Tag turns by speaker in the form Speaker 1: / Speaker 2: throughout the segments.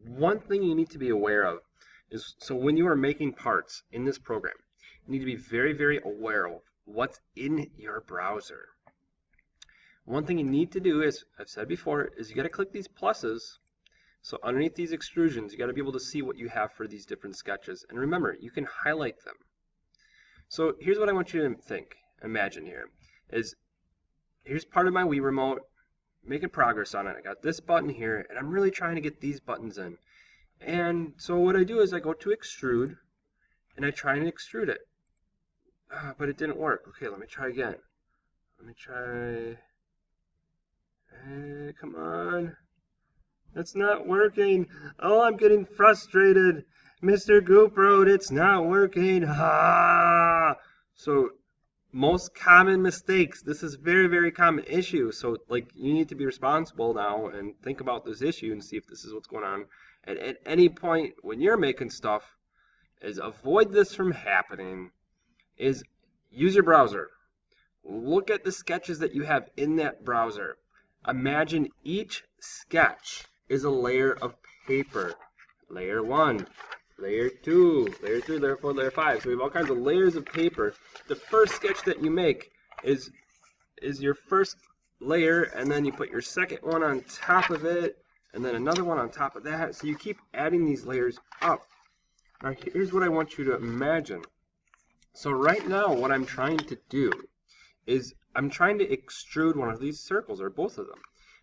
Speaker 1: one thing you need to be aware of is, so when you are making parts in this program, you need to be very, very aware of what's in your browser. One thing you need to do is, I've said before, is you got to click these pluses. So underneath these extrusions, you got to be able to see what you have for these different sketches. And remember, you can highlight them. So here's what I want you to imagine here, is here's part of my Wii remote, making progress on it. I got this button here, and I'm really trying to get these buttons in. And so what I do is I go to Extrude, and I try and extrude it. But it didn't work. Okay, let me try again. Let me try... come on. It's not working. Oh, I'm getting frustrated. Mr. Goop Road, it's not working. Ah! So, most common mistakes. This is very, very common issue. So, like, you need to be responsible now and think about this issue and see if this is what's going on. And at any point when you're making stuff, is avoid this from happening, is use your browser. Look at the sketches that you have in that browser. Imagine each sketch is a layer of paper. Layer 1, layer 2, layer 3, layer 4, layer 5. So we have all kinds of layers of paper. The first sketch that you make is your first layer, and then you put your second one on top of it, and then another one on top of that. So you keep adding these layers up. Now here's what I want you to imagine. So right now what I'm trying to do is I'm trying to extrude one of these circles, or both of them.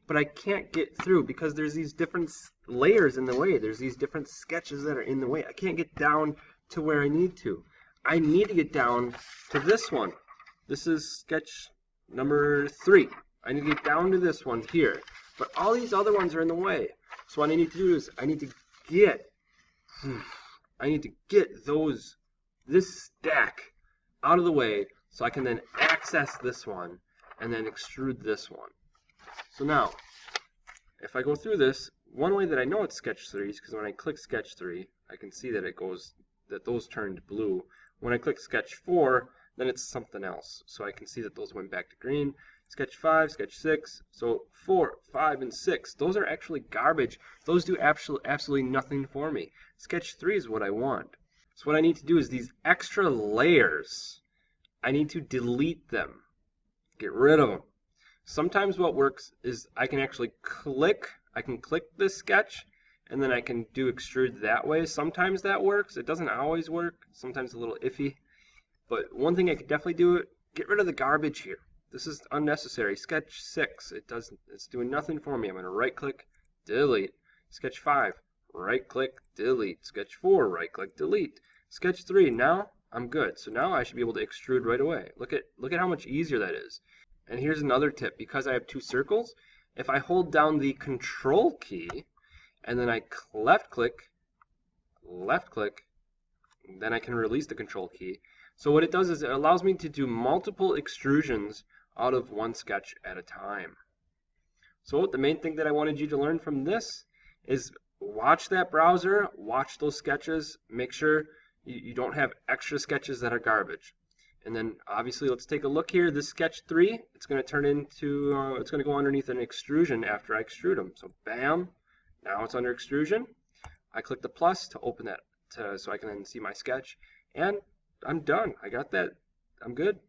Speaker 1: But I can't get through because there's these different layers in the way. There's these different sketches that are in the way. I can't get down to where I need to. I need to get down to this one. This is sketch number 3. I need to get down to this one here. But all these other ones are in the way. So what I need to do is I need to get this stack out of the way so I can then access this one and then extrude this one. So now, if I go through this, one way that I know it's sketch 3 is because when I click sketch 3, I can see that those turned blue. When I click sketch 4, then it's something else. So I can see that those went back to green. Sketch 5, sketch 6, so 4, 5, and 6, those are actually garbage. Those do absolutely nothing for me. Sketch 3 is what I want. So what I need to do is these extra layers, I need to delete them. Get rid of them. Sometimes what works is I can actually click this sketch, and then I can do extrude that way. Sometimes that works. It doesn't always work. Sometimes it's a little iffy. But one thing I could definitely do, get rid of the garbage here. This is unnecessary. Sketch 6, it's doing nothing for me. I'm going to right click, delete. Sketch 5, right click, delete. Sketch 4, right click, delete. Sketch 3, now I'm good. So now I should be able to extrude right away. Look at how much easier that is. And here's another tip. Because I have 2 circles, if I hold down the control key and then I left click, then I can release the control key. So what it does is it allows me to do multiple extrusions out of one sketch at a time. So the main thing that I wanted you to learn from this is watch that browser, watch those sketches, make sure you don't have extra sketches that are garbage. And then obviously let's take a look here. This sketch 3, it's going to turn into, it's going to go underneath an extrusion after I extrude them. So bam, now it's under extrusion. I click the plus to open that so I can then see my sketch. And I'm done. I got that. I'm good.